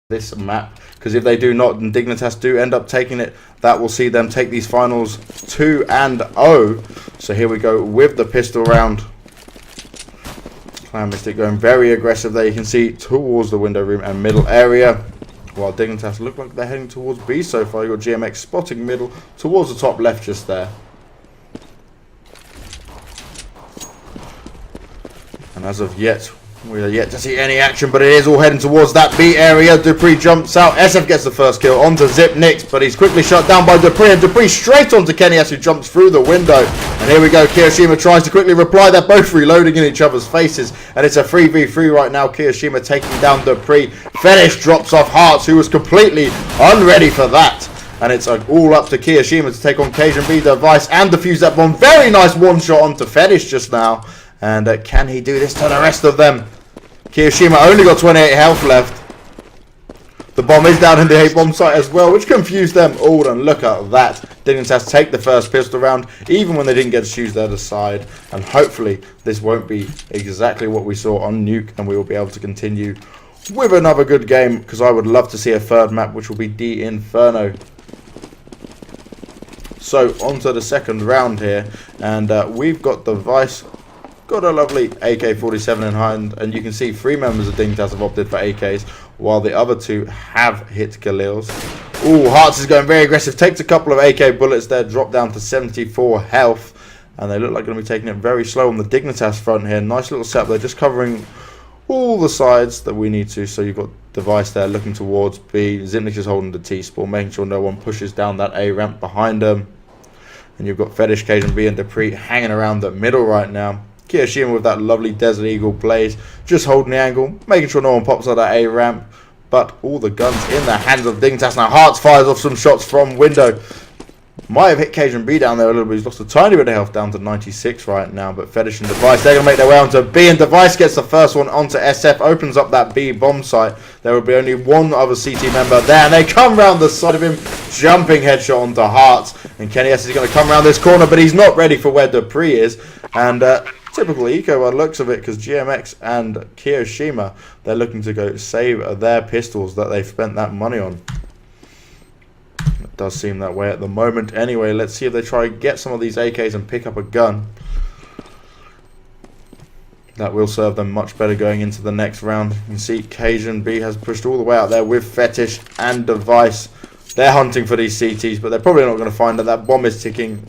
this map, because if they do not and Dignitas do end up taking it, that will see them take these finals 2-0. So here we go with the pistol round. Clan.Mystik going very aggressive there. You can see towards the window room and middle area, while Dignitas look like they're heading towards B so far. You've got GMX spotting middle towards the top left just there. And as of yet, we are yet to see any action, but it is all heading towards that B area. Dupree jumps out. SF gets the first kill onto Zipnix, but he's quickly shut down by Dupree, and Dupree straight onto KennyS, who jumps through the window. And here we go. Kiyoshima tries to quickly reply. They're both reloading in each other's faces, and it's a 3v3 right now. Kiyoshima taking down Dupree. Fetish drops off Hearts, who was completely unready for that. And it's all up to Kiyoshima to take on Cajun B Device and defuse that bomb. Very nice one shot onto Fetish just now. And can he do this to the rest of them? Kiyoshima only got 28 health left. The bomb is down in the A bomb site as well, which confused them all. And look at that. Dignitas take the first pistol round, even when they didn't get to choose the other side. And hopefully this won't be exactly what we saw on Nuke, and we will be able to continue with another good game, because I would love to see a third map, which will be D Inferno. So on to the second round here, and we've got Device. Got a lovely AK-47 in hand, and you can see 3 members of Dignitas have opted for AKs, while the other 2 have hit Galils. Ooh, Hearts is going very aggressive, takes a couple of AK bullets there, drop down to 74 health, and they look like going to be taking it very slow on the Dignitas front here. Nice little setup, they're just covering all the sides that we need to. So you've got Device there looking towards B, Zipnix is holding the T-spawn, making sure no one pushes down that A ramp behind them, and you've got Fetish, Cajun B and Dupree hanging around the middle right now. Kiyoshima with that lovely Desert Eagle blaze, just holding the angle, making sure no one pops out that A ramp. But all the guns in the hands of Dignitas now. Hearts fires off some shots from window. Might have hit Cajun B down there a little bit. He's lost a tiny bit of health down to 96 right now. But Fetish and Device, they're going to make their way onto B. And Device gets the first one onto SF. Opens up that B bomb site. There will be only one other CT member there. And they come round the side of him. Jumping headshot onto Hearts. And KennyS is going to come around this corner. But he's not ready for where Dupree is. And typical eco by the looks of it, because GMX and Kiyoshima, they're looking to go save their pistols that they've spent that money on. It does seem that way at the moment. Anyway, let's see if they try and get some of these AKs and pick up a gun. That will serve them much better going into the next round. You can see Cajun B has pushed all the way out there with Fetish and Device. They're hunting for these CTs, but they're probably not going to find it. That bomb is ticking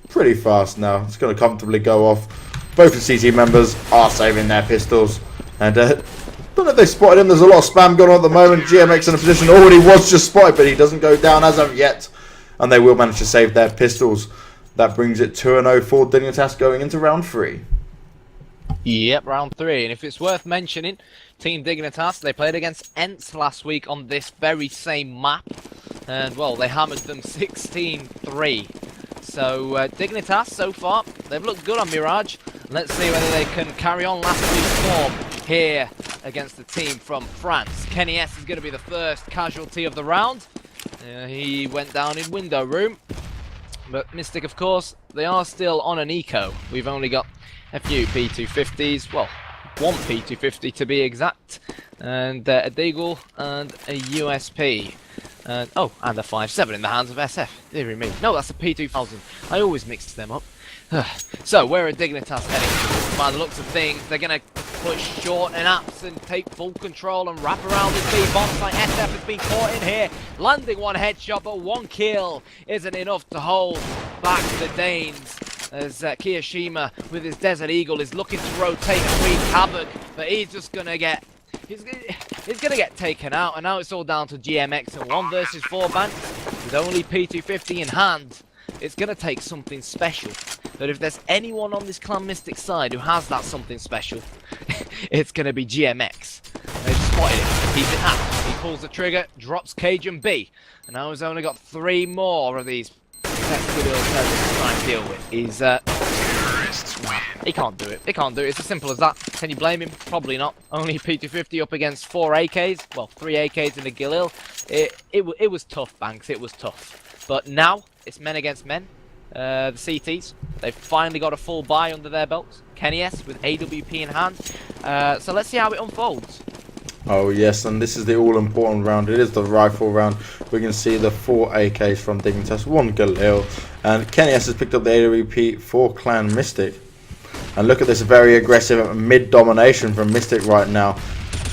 pretty fast now. It's going to comfortably go off. Both the CT members are saving their pistols. And don't know if they spotted him. There's a lot of spam going on at the moment. GMX in a position already was just spotted, but he doesn't go down as of yet. And they will manage to save their pistols. That brings it 2-0 for Dignitas going into round 3. Yep, round 3. And if it's worth mentioning, Team Dignitas, they played against Ents last week on this very same map. And, well, they hammered them 16-3. So, Dignitas, so far, they've looked good on Mirage. Let's see whether they can carry on last week's form here against the team from France. KennyS is going to be the first casualty of the round. He went down in window room. But Mystik, of course, they are still on an eco. We've only got a few P250s. Well, one P250 to be exact. And a Deagle and a USP. And a 5.7 in the hands of SF. Dear me. No, that's a P2000. I always mix them up. So, where are Dignitas heading? By the looks of things, they're going to push short and apps and take full control and wrap around this B bomb site. SF has been caught in here, landing one headshot, but one kill isn't enough to hold back the Danes. As Kiyoshima with his Desert Eagle is looking to rotate and wreak havoc, but he's just going to get... He's gonna get taken out, and now it's all down to GMX and 1 versus 4 banks with only P250 in hand. It's gonna take something special. But if there's anyone on this Clan.Mystik side who has that something special, it's gonna be GMX. They've spotted him. He's in act. He pulls the trigger, drops Cajun B, and now he's only got 3 more of these to try and deal with. He's he can't do it. He can't do it. It's as simple as that. Can you blame him? Probably not. Only P250 up against 4 AKs. Well, 3 AKs in a Galil. It was tough, Banks. It was tough. But now, it's men against men. The CTs, they've finally got a full buy under their belts. KennyS with AWP in hand. So let's see how it unfolds. Oh yes, and this is the all-important round. It is the rifle round. We can see the 4 AKs from Dignitas, 1 Galil, and Kenny S has picked up the AWP for Clan.Mystik. And look at this very aggressive mid-domination from Mystik right now.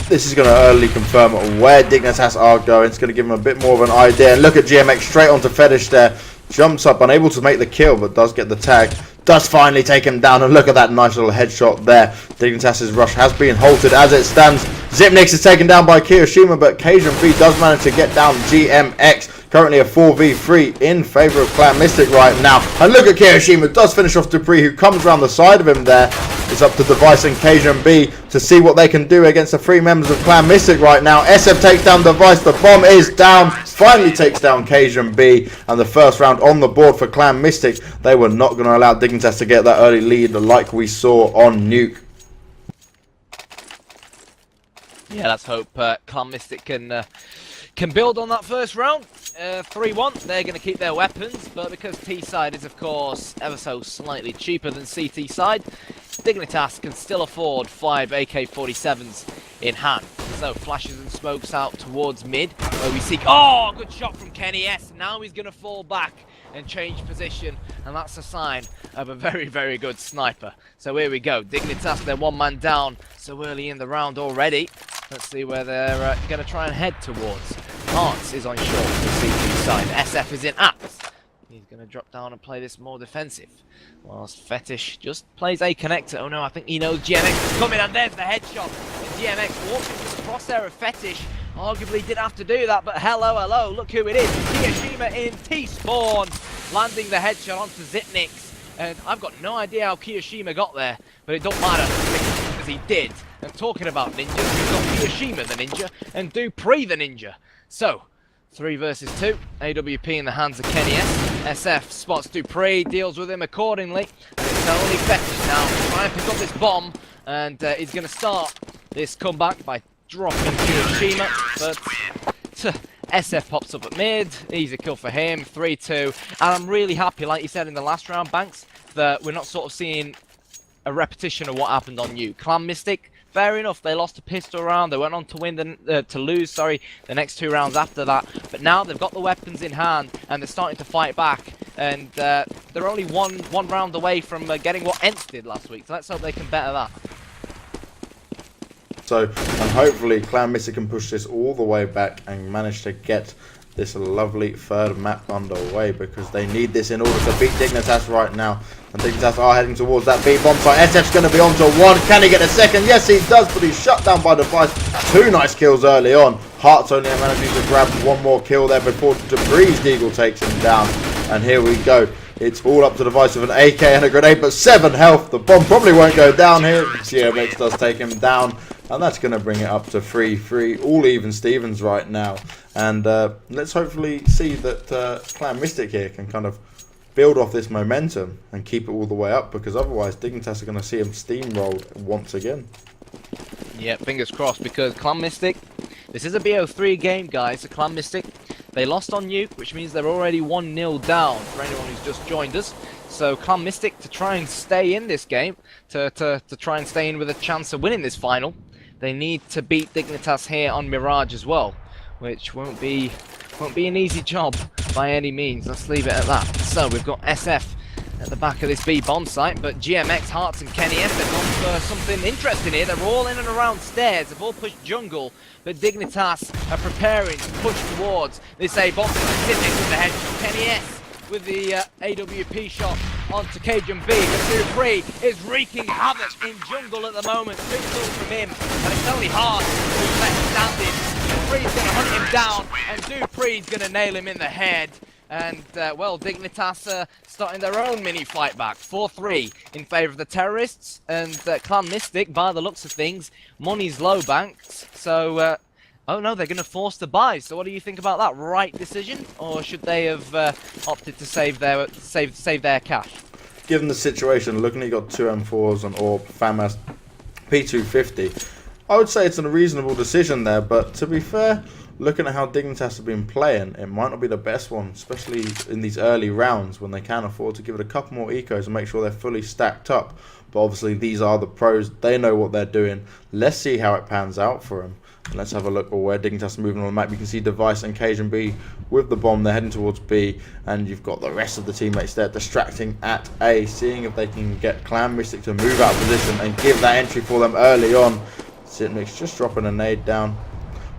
This is going to early confirm where Dignitas are going. It's going to give him a bit more of an idea. And look at GMX straight onto Fetish there. Jumps up, unable to make the kill, but does get the tag. Does finally take him down, and look at that nice little headshot there. Dignitas' rush has been halted as it stands. Zipnix is taken down by Kiyoshima, but Cajun B does manage to get down GMX. Currently a 4v3 in favour of Clan.Mystik right now. And look at Kiyoshima, does finish off Dupree, who comes around the side of him there. It's up to Device and Cajun B to see what they can do against the 3 members of Clan.Mystik right now. SF takes down Device, the bomb is down. Finally takes down Cajun B, and the first round on the board for Clan.Mystik. They were not going to allow Dignitas to get that early lead like we saw on Nuke. Yeah, let's hope Clan.Mystik can build on that first round. 3-1, they're going to keep their weapons, but because T-side is, of course, ever so slightly cheaper than CT side, Dignitas can still afford 5 AK-47s in hand. So, flashes and smokes out towards mid, where we seek... Oh, good shot from Kenny S. Now he's going to fall back and change position, and that's a sign of a very, very good sniper. So here we go. Dignitas, they're 1 man down so early in the round already. Let's see where they're going to try and head towards. Hearts is on short for the CT side. SF is in apps. He's going to drop down and play this more defensive. Whilst Fetish just plays a connector. Oh no, I think he knows GMX is coming, and there's the headshot. And GMX walks into the crosshair of Fetish. Arguably did have to do that, but hello, look who it is. Kiyoshima in T-spawn, landing the headshot onto Zipnix. And I've got no idea how Kiyoshima got there, but it don't matter because he did. And talking about ninjas, we've got Kiyoshima the ninja and Dupree the ninja. So, 3 versus 2, AWP in the hands of Kenny S. SF spots Dupree, deals with him accordingly. It's only Fetish now trying to pick up this bomb, and he's going to start this comeback by dropping Kiyoshima, but SF pops up at mid, easy kill for him, 3-2, and I'm really happy, like you said in the last round, Banks, that we're not sort of seeing a repetition of what happened on you. Clan.Mystik, fair enough, they lost a pistol round, they went on to win to lose the next 2 rounds after that, but now they've got the weapons in hand, and they're starting to fight back, and they're only one round away from getting what Ents did last week, so let's hope they can better that. So, and hopefully Clan.Mystik can push this all the way back and manage to get this lovely 3rd map underway, because they need this in order to beat Dignitas right now. And Dignitas are heading towards that B bomb site. SF's going to be on to 1. Can he get a second? Yes, he does, but he's shut down by Device. 2 nice kills early on. Hearts only managing to grab 1 more kill there before Dupree's Deagle takes him down. And here we go. It's all up to Device with an AK and a grenade, but 7 health. The bomb probably won't go down here. GMX does take him down. And that's going to bring it up to 3-3, all even Stevens right now. And let's hopefully see that Clan.Mystik here can kind of build off this momentum and keep it all the way up, because otherwise Dignitas are going to see him steamrolled once again. Yeah, fingers crossed, because Clan.Mystik, this is a BO3 game, guys. So Clan.Mystik, they lost on Nuke, which means they're already 1-0 down for anyone who's just joined us. So Clan.Mystik, to try and stay in this game, to try and stay in with a chance of winning this final, they need to beat Dignitas here on Mirage as well, which won't be an easy job by any means. Let's leave it at that. So we've got SF at the back of this B bomb site, but GMX, Hearts and Kenny S have gone for something interesting here. They're all in and around stairs, they've all pushed jungle, but Dignitas are preparing to push towards this A bomb site. With the head, Kenny S with the AWP shot onto Cajun B, but Dupree is wreaking havoc in jungle at the moment. 2 kills from him, and it's only Hart who's left standing. Dupree's going to hunt him down, and Dupree's going to nail him in the head. And, well, Dignitas starting their own mini fight back. 4-3 in favour of the terrorists, and Clan.Mystik, by the looks of things, money's low, Banks. So, oh no, they're going to force the buy. So what do you think about that? Right decision, or should they have opted to save their cash? Given the situation, looking at you got 2 M4s on AWP, FAMAS, P250, I would say it's a reasonable decision there, but to be fair, looking at how Dignitas have been playing, it might not be the best one, especially in these early rounds when they can afford to give it a couple more ecos and make sure they're fully stacked up. But obviously these are the pros, they know what they're doing. Let's see how it pans out for them. And let's have a look at where Dignitas are moving on the map. You can see Device and Cajun B with the bomb. They're heading towards B, and you've got the rest of the teammates there distracting at A, seeing if they can get Clan.Mystik to move out of position and give that entry for them early on. Zipnik's just dropping a nade down.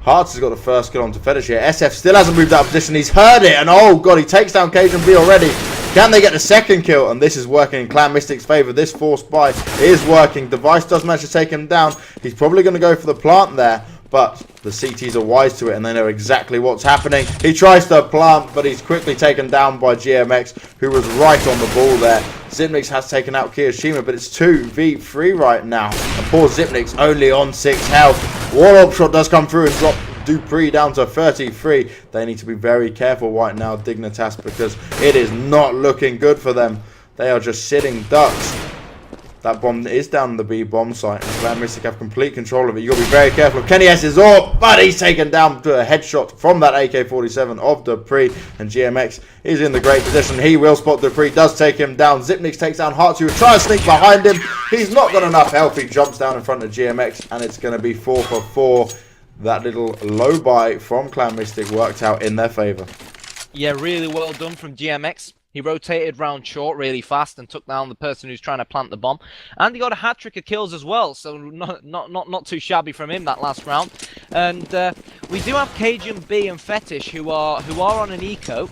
Hearts has got the first kill onto Fetish here. SF still hasn't moved out of position. He's heard it, and oh god, he takes down Cajun B already. Can they get the second kill? And this is working in Clan.Mystik's favour. This forced buy is working. Device does manage to take him down. He's probably going to go for the plant there, but the CTs are wise to it and they know exactly what's happening. He tries to plant, but he's quickly taken down by GMX, who was right on the ball there. Zipnix has taken out Kiyoshima, but it's 2v3 right now. And poor Zipnix only on 6 health. Warlock shot does come through and drop Dupree down to 33. They need to be very careful right now, Dignitas, because it is not looking good for them. They are just sitting ducks. That bomb is down the B bomb site, and Clan.Mystik have complete control of it. You've got to be very careful. Kenny S is up, but he's taken down to a headshot from that AK-47 of Dupree, and GMX is in the great position. He will spot Dupree, does take him down. Zipnix takes down Hearts, who will try to sneak behind him. He's not got enough health. He jumps down in front of GMX, and it's going to be 4 for 4. That little low buy from Clan.Mystik worked out in their favour. Yeah, really well done from GMX. He rotated round short really fast and took down the person who's trying to plant the bomb. And he got a hat-trick of kills as well, so not too shabby from him that last round. And we do have Cajun B and Fetish who are on an eco.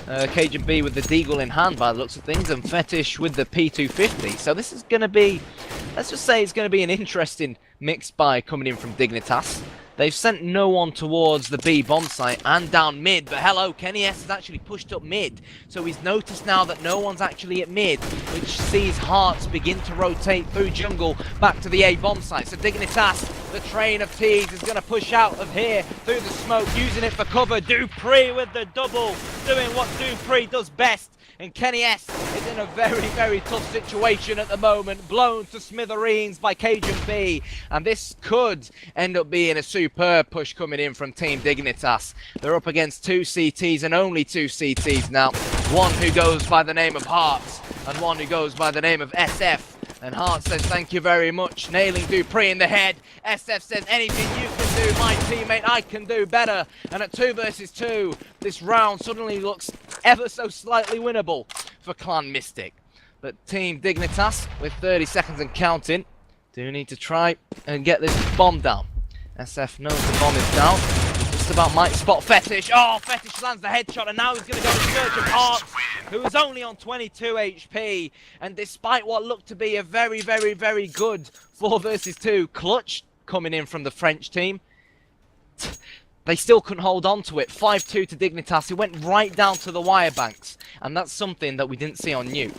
Cajun B with the Deagle in hand by the looks of things, and Fetish with the P250. So this is going to be, let's just say it's going to be an interesting mix buy coming in from Dignitas. They've sent no one towards the B bomb site and down mid, but hello, Kenny S has actually pushed up mid. So he's noticed now that no one's actually at mid, which sees Hearts begin to rotate through jungle back to the A bomb site. So Dignitas, the train of T's, is going to push out of here through the smoke, using it for cover. Dupree with the double, doing what Dupree does best. And Kenny S is in a very, very tough situation at the moment, blown to smithereens by Cajun B. And this could end up being a superb push coming in from Team Dignitas. They're up against 2 CTs and only 2 CTs now. One who goes by the name of Hearts and one who goes by the name of SF. And Hart says thank you very much, nailing Dupree in the head. SF says anything you can do, my teammate, I can do better. And at 2 versus 2, this round suddenly looks ever so slightly winnable for Clan.Mystik. But Team Dignitas, with 30 seconds and counting, do need to try and get this bomb down. SF knows the bomb is down. Just about might spot Fetish. Oh, Fetish lands the headshot, and now he's going to go in search of Hearts, who is only on 22 HP. And despite what looked to be a very, very, very good 4 versus 2 clutch coming in from the French team, they still couldn't hold on to it. 5-2 to Dignitas, who went right down to the wire banks. And that's something that we didn't see on Nuke.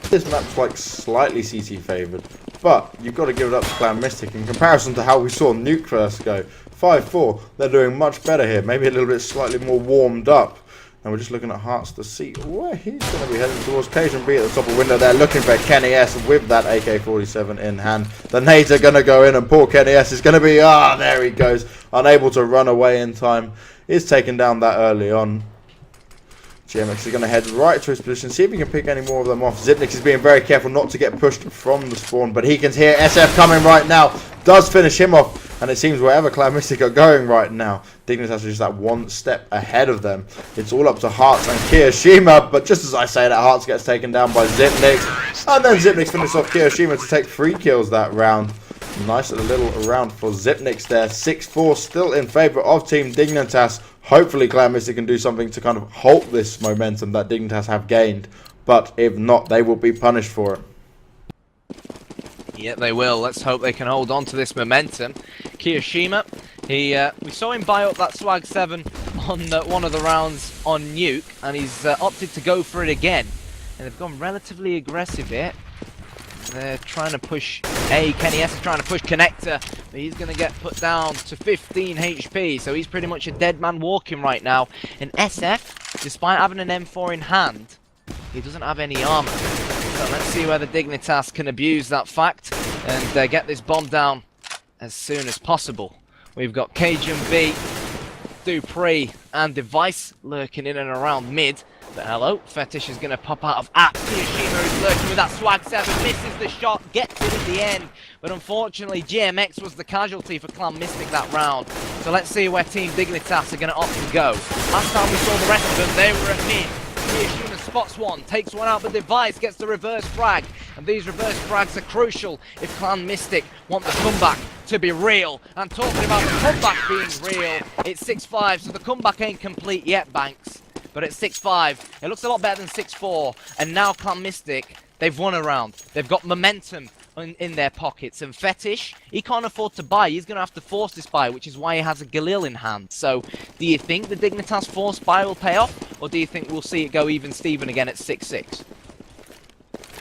This map's like slightly CT favoured, but you've got to give it up to Clan.Mystik in comparison to how we saw Nuke first go. 5-4, they're doing much better here, maybe a little bit slightly more warmed up. And we're just looking at Hearts to see where he's going to be heading towards. Cajun B at the top of the window there, looking for Kenny S with that AK-47 in hand. The nades are going to go in, and poor Kenny S is going to be, there he goes, unable to run away in time. Is taken down that early on. GMX is going to head right to his position, see if he can pick any more of them off. Zipnix is being very careful not to get pushed from the spawn, but he can hear SF coming right now. Does finish him off, and it seems wherever Clan.Mystik are going right now, Dignitas is just that one step ahead of them. It's all up to Hearts and Kiyoshima, but just as I say that, Hearts gets taken down by Zipnix, and then Zipnix finishes off Kiyoshima to take 3 kills that round. Nice little round for Zipnix there. 6-4 still in favour of Team Dignitas. Hopefully Clan.Mystik can do something to kind of halt this momentum that Dignitas have gained. But if not, they will be punished for it. Yeah, they will. Let's hope they can hold on to this momentum. Kiyoshima, we saw him buy up that Swag 7 on one of the rounds on Nuke, and he's opted to go for it again. And they've gone relatively aggressive here. They're trying to push Kenny S is trying to push Connector, but he's going to get put down to 15 HP, so he's pretty much a dead man walking right now. And SF, despite having an M4 in hand, he doesn't have any armor. So let's see whether Dignitas can abuse that fact and get this bomb down as soon as possible. We've got Cajun B, Dupree and Device lurking in and around mid. But hello, Fetish is going to pop out of Apps. Kiyoshima is lurking with that swag 7, misses the shot, gets it at the end. But unfortunately, GMX was the casualty for Clan.Mystik that round. So let's see where Team Dignitas are going to opt to go. Last time we saw the rest of them, they were at mid. Kiyoshima spots one, takes one out, but Device gets the reverse frag. And these reverse frags are crucial if Clan.Mystik want the comeback to be real. And talking about the comeback being real, it's 6-5, so the comeback ain't complete yet, Banks. But at 6-5, it looks a lot better than 6-4. And now Clan.Mystik, they've won a round. They've got momentum in their pockets. And Fetish, he can't afford to buy. He's going to have to force this buy, which is why he has a Galil in hand. So, do you think the Dignitas force buy will pay off? Or do you think we'll see it go even Steven again at 6-6?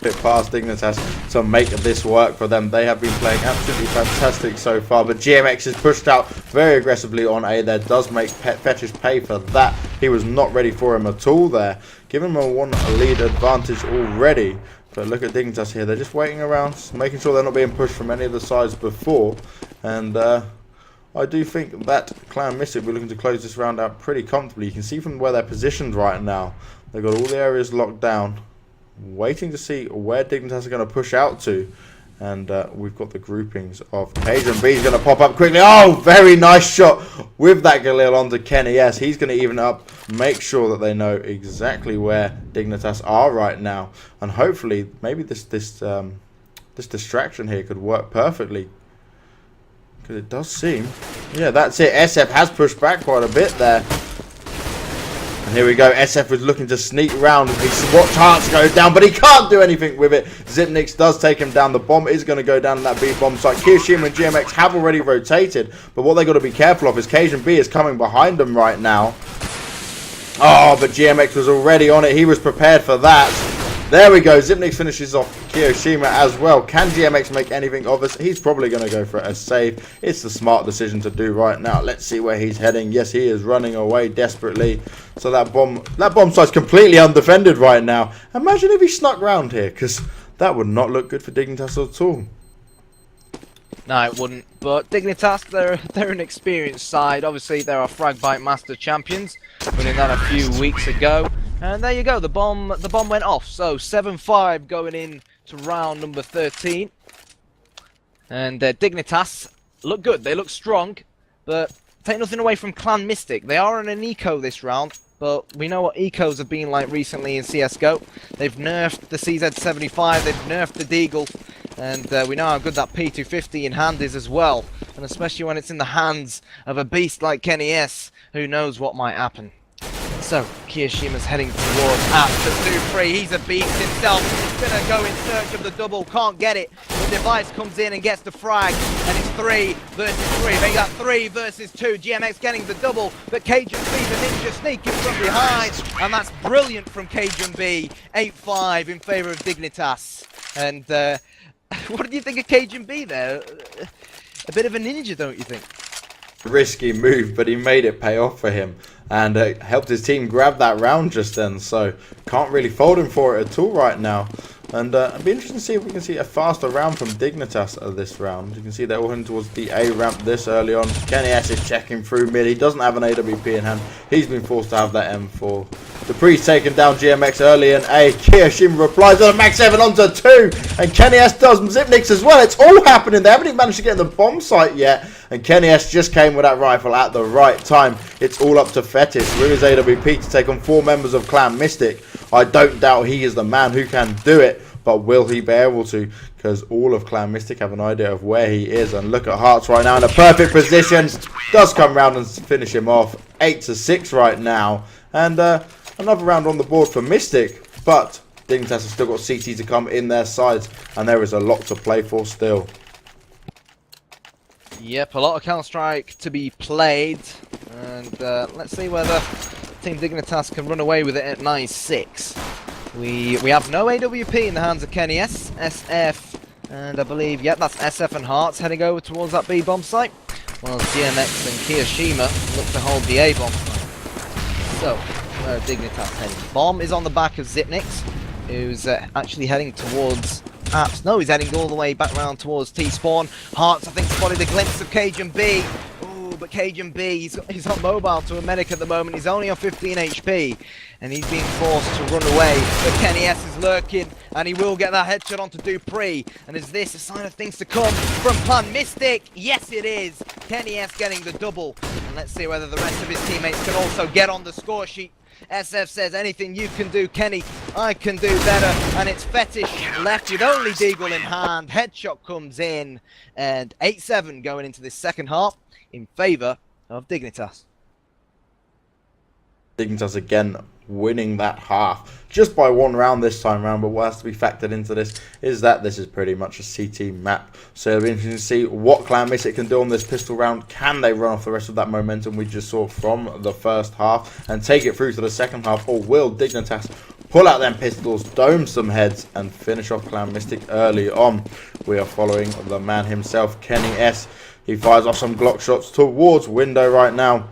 Bit past Dignitas to make this work for them. They have been playing absolutely fantastic so far, but GMX is pushed out very aggressively on A. There does make Fetish pay for that. He was not ready for him at all there, giving him a 1 lead advantage already. But look at Dignitas here, they're just waiting around, making sure they're not being pushed from any of the sides before. And I do think that Clan.Mystik will be looking to close this round out pretty comfortably. You can see from where they're positioned right now, they've got all the areas locked down, waiting to see where Dignitas are going to push out to. And we've got the groupings of Cajun B is going to pop up quickly. Oh, very nice shot with that Galil onto Kenny. Yes, he's going to even up, make sure that they know exactly where Dignitas are right now. And hopefully, maybe this distraction here could work perfectly. Because it does seem... Yeah, that's it. SF has pushed back quite a bit there. And here we go, SF was looking to sneak around and he watched Hearts go down, but he can't do anything with it. Zipnix does take him down. The bomb is going to go down in that B bomb site. Kiyoshima and GMX have already rotated, but what they got to be careful of is Cajun B is coming behind them right now. Oh, but GMX was already on it. He was prepared for that. There we go. Zipnix finishes off Kiyoshima as well. Can GMX make anything of this? He's probably going to go for a save. It's the smart decision to do right now. Let's see where he's heading. Yes, he is running away desperately. So that bomb site's completely undefended right now. Imagine if he snuck round here, because that would not look good for Dignitas at all. No, it wouldn't. But Dignitas, they're an experienced side. Obviously, they're our Fragbite Master champions, winning that a few weeks ago. And there you go, the bomb went off. So 7-5 going in to round number 13. And Dignitas look good. They look strong, but take nothing away from Clan.Mystik. They are on an eco this round, but we know what ecos have been like recently in CS:GO. They've nerfed the CZ75, they've nerfed the Deagle, and we know how good that P250 in hand is as well. And especially when it's in the hands of a beast like Kenny S, who knows what might happen. So, Kiyoshima's heading towards Apps at 2-3. He's a beast himself. He's going to go in search of the double. Can't get it. The Device comes in and gets the frag. And it's 3 versus 3. They got 3 versus 2. GMX getting the double. But Cajun B, the ninja sneaking from behind. And that's brilliant from Cajun B. 8-5 in favour of Dignitas. And what did you think of Cajun B there? A bit of a ninja, don't you think? Risky move, but he made it pay off for him and helped his team grab that round just then, so can't really fault him for it at all right now. And it'll be interesting to see if we can see a faster round from Dignitas this round. You can see they're all heading towards the A ramp this early on. Kenny S is checking through mid. He doesn't have an AWP in hand. He's been forced to have that M4. Dupree's taken down GMX early in A. Kiyoshima replies on a max 7 onto 2. And Kenny S does Zipnix as well. It's all happening. They haven't even managed to get in the bomb site yet. And Kenny S just came with that rifle at the right time. It's all up to Fetish with his AWP to take on 4 members of Clan.Mystik. I don't doubt he is the man who can do it. But will he be able to? Because all of Clan.Mystik have an idea of where he is. And look at Hearts right now in a perfect position. Does come round and finish him off. 8-6 right now. And another round on the board for Mystik. But Dignitas have still got CT to come in their sides. And there is a lot to play for still. Yep, a lot of Counter-Strike to be played. And let's see whether Team Dignitas can run away with it at 9-6. We have no AWP in the hands of Kenny S, SF, and I believe, yep, that's SF and Hearts heading over towards that B bomb site, while GMX and Kiyoshima look to hold the A bomb site. So, where are Dignitas heading? Bomb is on the back of Zipnix, who's actually heading towards Apps. No, he's heading all the way back round towards T-Spawn. Hearts, I think, spotted a glimpse of Cajun B. Ooh, but out Cajun B. He's on mobile to a medic at the moment. He's only on 15 HP. And he's being forced to run away. But Kenny S is lurking. And he will get that headshot onto Dupree. And is this a sign of things to come from Clan.Mystik? Yes, it is. Kenny S getting the double. And let's see whether the rest of his teammates can also get on the score sheet. SF says, anything you can do, Kenny, I can do better. And it's Fetish left with only Deagle in hand. Headshot comes in. And 8-7 going into this second half in favour of Dignitas. Dignitas again winning that half just by 1 round this time round, but what has to be factored into this is that this is pretty much a CT map, so it'll be interesting to see what Clan.Mystik can do on this pistol round. Can they run off the rest of that momentum we just saw from the first half and take it through to the second half, or will Dignitas pull out them pistols, dome some heads and finish off Clan.Mystik early on? We are following the man himself, Kenny S. He fires off some Glock shots towards window right now.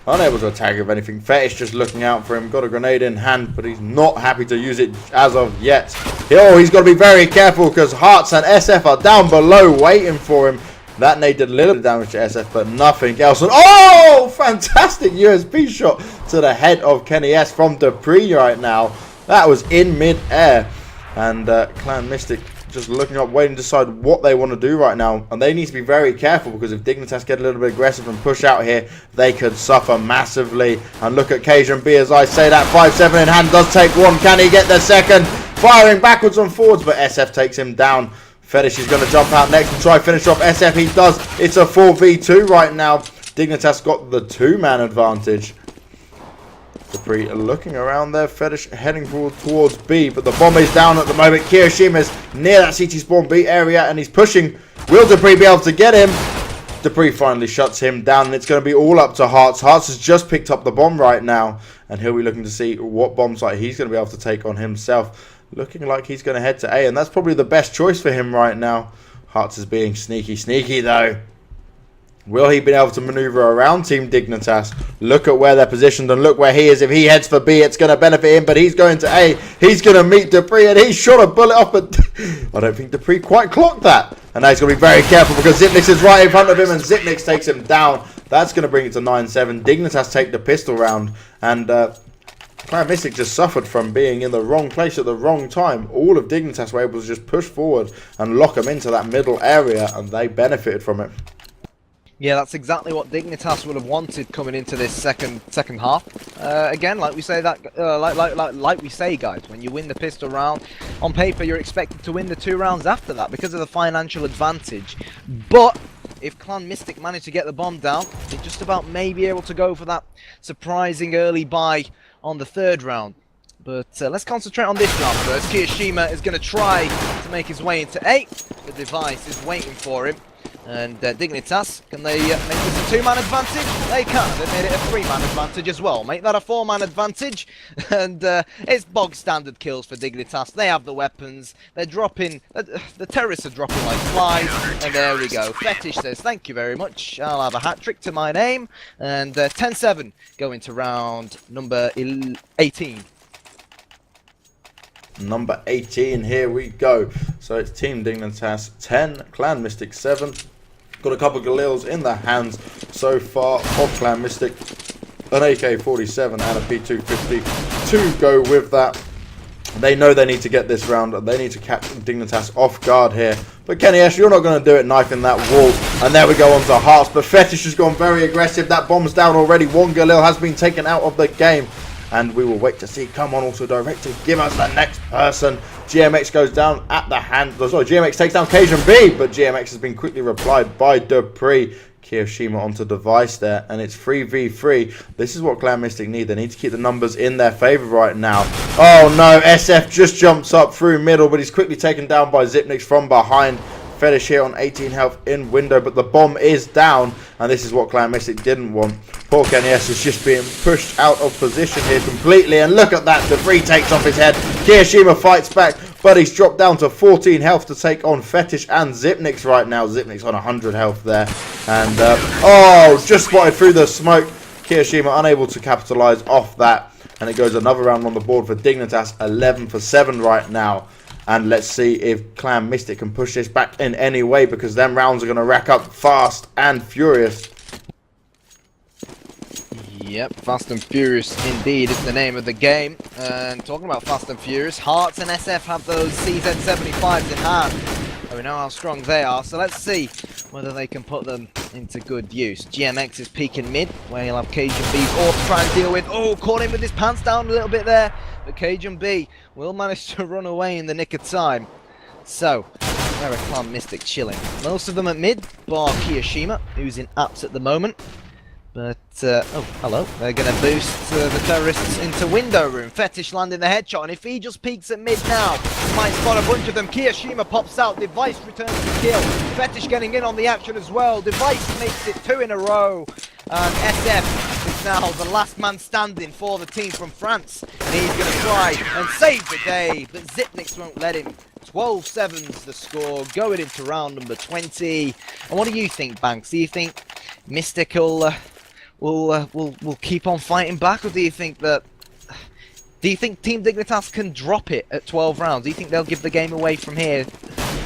Unable to attack with anything. Fetish just looking out for him. Got a grenade in hand, but he's not happy to use it as of yet. Oh, he's got to be very careful because Hearts and SF are down below waiting for him. That nade did a little bit of damage to SF, but nothing else. And oh, fantastic USB shot to the head of Kenny S from Dupree right now. That was in mid-air. And Clan.Mystik just looking up, waiting to decide what they want to do right now. And they need to be very careful, because if Dignitas get a little bit aggressive and push out here, they could suffer massively. And look at Cajun B as I say that. 5-7 in hand, does take one. Can he get the second? Firing backwards and forwards, but SF takes him down. Fetish is going to jump out next and try finish off SF. He does. It's a 4v2 right now. Dignitas got the 2-man advantage. Dupree looking around there. Fetish heading towards B, but the bomb is down at the moment. Kirishima's near that CT spawn B area and he's pushing. Will Dupree be able to get him? Dupree finally shuts him down, and it's going to be all up to Hearts. Hearts has just picked up the bomb right now, and he'll be looking to see what bomb site he's going to be able to take on himself. Looking like he's going to head to A, and that's probably the best choice for him right now. Hearts is being sneaky though. Will he be able to maneuver around Team Dignitas? Look at where they're positioned and look where he is. If he heads for B, it's going to benefit him, but he's going to A. He's going to meet Dupree, and he shot a bullet off, but I don't think Dupree quite clocked that. And now he's going to be very careful because Zipnix is right in front of him, and Zipnix takes him down. That's going to bring it to 9-7. Dignitas take the pistol round, and Clan.Mystik just suffered from being in the wrong place at the wrong time. All of Dignitas were able to just push forward and lock them into that middle area, and they benefited from it. Yeah, that's exactly what Dignitas would have wanted coming into this second half. Again, like we say like we say, guys, when you win the pistol round, on paper you're expected to win the 2 rounds after that because of the financial advantage. But if Clan.Mystik managed to get the bomb down, they just about may be able to go for that surprising early buy on the 3rd round. But let's concentrate on this round first. Kirishima is going to try to make his way into A. The device is waiting for him. And Dignitas, can they make this a 2-man advantage? They can. They made it a 3-man advantage as well. Make that a 4-man advantage. And it's bog standard kills for Dignitas. They have the weapons. They're dropping. The terrorists are dropping like flies. And there we go. Fetish says, thank you very much. I'll have a hat-trick to my name. And 10-7 going to round number 18. Number 18, here we go. So it's Team Dignitas 10, Clan.Mystik 7. Got a couple of Galils in the hands so far of Clan.Mystik. An AK-47 and a P250 to go with that. They know they need to get this round. They need to catch Dignitas off guard here. But Kenny S, you're not going to do it, knifing that wall. And there we go on to Hearts. But Fetish has gone very aggressive. That bomb's down already. One Galil has been taken out of the game. And we will wait to see. Come on, also directed. Give us the next person. GMX goes down at the hand. Sorry, GMX takes down Cajun B, but GMX has been quickly replied by Dupree. Kiyoshima onto device there, and it's 3v3. This is what Clan.Mystik need. They need to keep the numbers in their favor right now. Oh no, SF just jumps up through middle, but he's quickly taken down by Zipnix from behind. Fetish here on 18 health in window, but the bomb is down, and this is what Clan.Mystik didn't want. Poor Kenny S is just being pushed out of position here completely, and look at that, Dupree takes off his head. Kiyoshima fights back, but he's dropped down to 14 health to take on Fetish and Zipnix right now. Zipnix on 100 health there, and oh, just spotted through the smoke. Kiyoshima unable to capitalize off that, and it goes another round on the board for Dignitas, 11-7 right now. And let's see if Clan.Mystik can push this back in any way, because them rounds are going to rack up fast and furious. Yep, Fast and Furious indeed is the name of the game. And talking about Fast and Furious, Hearts and SF have those CZ75s in hand. And we know how strong they are, so let's see whether they can put them into good use. GMX is peeking mid, where he'll have Cajun B's all to try and deal with. Oh, caught him with his pants down a little bit there. But Cajun B will manage to run away in the nick of time. So, where are Clan.Mystik chilling? Most of them at mid, bar Kiyoshima, who's in apps at the moment. But, oh, hello. They're going to boost the terrorists into window room. Fetish landing the headshot, and if he just peeks at mid now, he might spot a bunch of them. Kiyoshima pops out, Device returns the kill. Fetish getting in on the action as well. Device makes it 2 in a row. And SF is now the last man standing for the team from France. And he's going to try and save the day, but Zipnix won't let him. 12-7's the score, going into round number 20. And what do you think, Banks? Do you think Mystik will keep on fighting back, or do you think Team Dignitas can drop it at 12 rounds? Do you think they'll give the game away from here,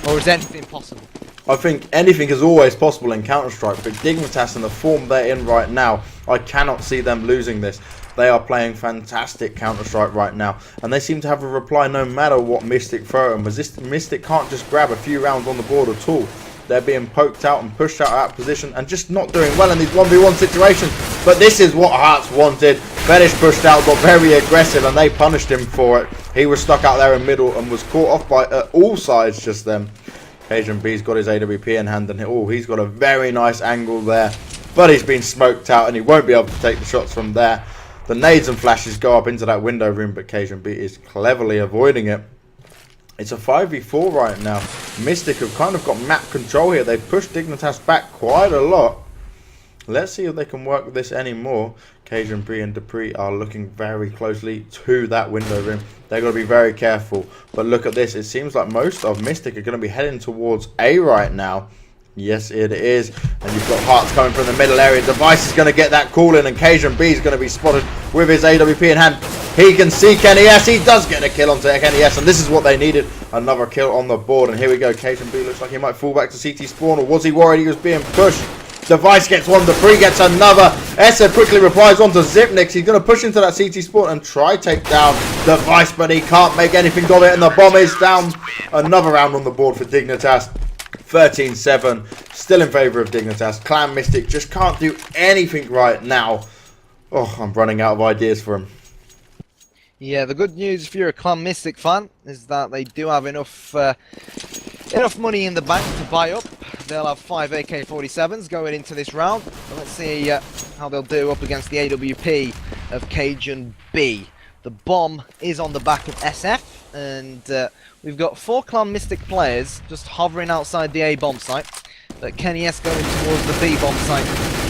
or is anything possible? I think anything is always possible in Counter-Strike, but Dignitas in the form they're in right now, I cannot see them losing this. They are playing fantastic Counter-Strike right now, and they seem to have a reply no matter what Mystik throw them, because Mystik can't just grab a few rounds on the board at all. They're being poked out and pushed out of position and just not doing well in these 1v1 situations. But this is what Hearts wanted. Fetish pushed out, got very aggressive, and they punished him for it. He was stuck out there in middle and was caught off by all sides just then. Cajun B's got his AWP in hand, and oh, he's got a very nice angle there. But he's been smoked out, and he won't be able to take the shots from there. The nades and flashes go up into that window room, but Cajun B is cleverly avoiding it. It's a 5v4 right now. Mystik have kind of got map control here. They've pushed Dignitas back quite a lot. Let's see if they can work with this anymore. Cajun B and Dupree are looking very closely to that window room. They've got to be very careful. But look at this. It seems like most of Mystik are going to be heading towards A right now. Yes, it is. And you've got Hearts coming from the middle area. Device is going to get that call in, and Cajun B is going to be spotted with his AWP in hand. He can see Kenny S. He does get a kill onto Kenny S, and this is what they needed. Another kill on the board, and here we go. Cajun B looks like he might fall back to CT spawn, or was he worried he was being pushed? Device gets one, Dupree gets another. Essa quickly replies onto Zipnix. He's going to push into that CT spawn and try take down Device, but he can't make anything of it, and the bomb is down. Another round on the board for Dignitas. 13-7, still in favour of Dignitas. Clan.Mystik just can't do anything right now. Oh, I'm running out of ideas for him. Yeah, the good news if you're a Clan.Mystik fan is that they do have enough money in the bank to buy up. They'll have 5 AK-47s going into this round. So let's see how they'll do up against the AWP of Cajun B. The bomb is on the back of SF, and we've got 4 Clan.Mystik players just hovering outside the A bomb site. But Kenny S going towards the B bomb site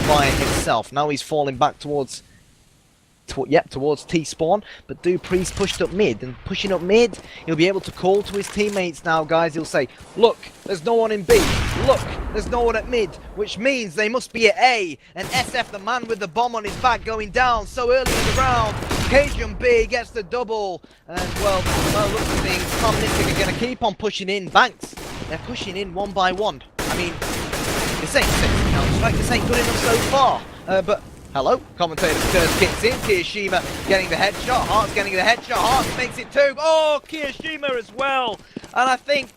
by himself. Now he's falling back towards T spawn, but Dupree's pushed up mid, and pushing up mid, he'll be able to call to his teammates now, guys. He'll say, look, there's no one in B, look, there's no one at mid, which means they must be at A, and SF, the man with the bomb on his back, going down so early in the round. Cajun B gets the double, and well, looks at things, Clan.Mystik are going to keep on pushing in. Banks, they're pushing in one by one. I mean, this ain't Counter-Strike, this ain't good enough so far, but hello, commentator's curse kicks in. Kiyoshima getting the headshot. Hearts getting the headshot. Hearts makes it 2. Oh, Kiyoshima as well. And I think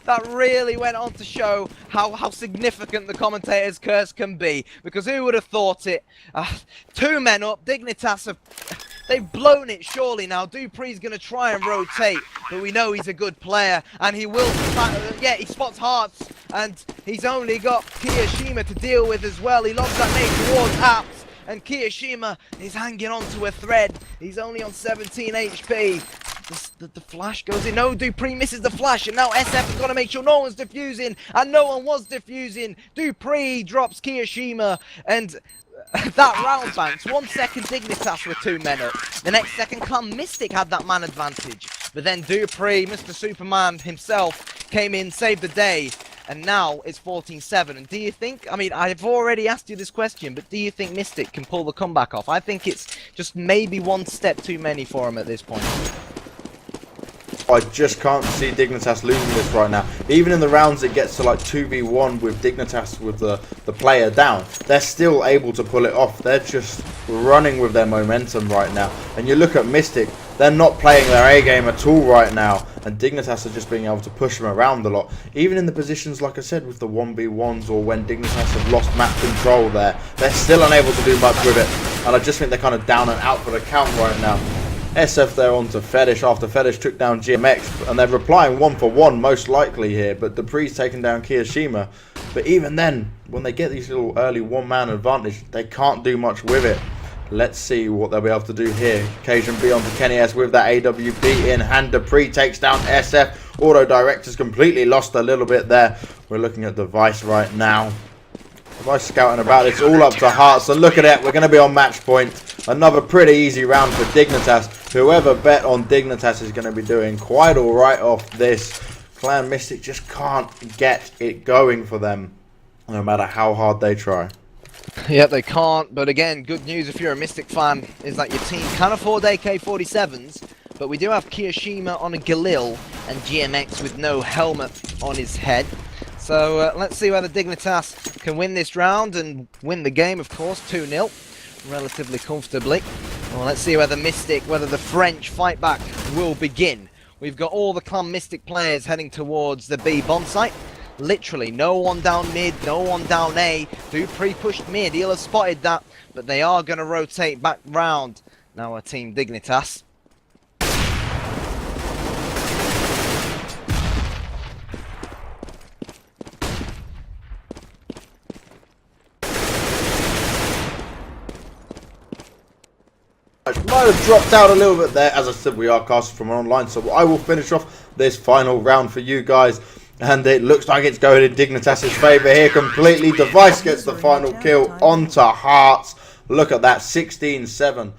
that really went on to show how significant the commentator's curse can be. Because who would have thought it? 2 men up. Dignitas they've blown it surely now. Dupree's going to try and rotate. But we know he's a good player. And he will, yeah, he spots Hearts. And he's only got Kiyoshima to deal with as well. He lobs that nade towards Apps. And Kiyoshima is hanging onto a thread. He's only on 17 HP. The flash goes in. No, Dupree misses the flash. And now SF has got to make sure no one's defusing. And no one was defusing. Dupree drops Kiyoshima. And that round, Banks, 1 second Dignitas with 2 men up. The next second, Clan.Mystik had that man advantage. But then Dupree, Mr. Superman himself, came in, saved the day. And now it's 14-7. And do you think, I mean, I've already asked you this question, but do you think Mystik can pull the comeback off? I think it's just maybe 1 step too many for him at this point. I just can't see Dignitas losing this right now. Even in the rounds it gets to like 2v1 with Dignitas with the player down, they're still able to pull it off. They're just running with their momentum right now. And you look at Mystik, they're not playing their A game at all right now. And Dignitas are just being able to push them around a lot. Even in the positions, like I said, with the 1v1s or when Dignitas have lost map control there, they're still unable to do much with it. And I just think they're kind of down and out for the count right now. SF there on to Fetish after Fetish took down GMX, and they're replying 1-for-1 most likely here, but Dupree's taken down Kiyoshima. But even then, when they get these little early one-man advantage, they can't do much with it. Let's see what they'll be able to do here. Cajun B on to Kenny S with that AWP in hand. Dupree takes down SF. Auto Director's completely lost a little bit there. We're looking at Device right now. Device scouting about, it's all up to Heart, so look at it, we're going to be on match point. Another pretty easy round for Dignitas. Whoever bet on Dignitas is going to be doing quite alright off this. Clan.Mystik just can't get it going for them, no matter how hard they try. Yep, they can't, but again, good news if you're a Mystik fan is that your team can afford AK-47s, but we do have Kiyoshima on a Galil and GMX with no helmet on his head. So let's see whether Dignitas can win this round and win the game, of course, 2-0, relatively comfortably. Well, let's see whether Mystik, whether the French fight back will begin. We've got all the Clan.Mystik players heading towards the B bomb site. Literally, no one down mid, no one down A. Dupree pushed mid, he'll have spotted that, but they are going to rotate back round. Now our team Dignitas. Might have dropped out a little bit there. As I said, we are casting from online, so I will finish off this final round for you guys. And it looks like it's going in Dignitas' favour here completely. Device gets the final kill onto Hearts. Look at that, 16-7.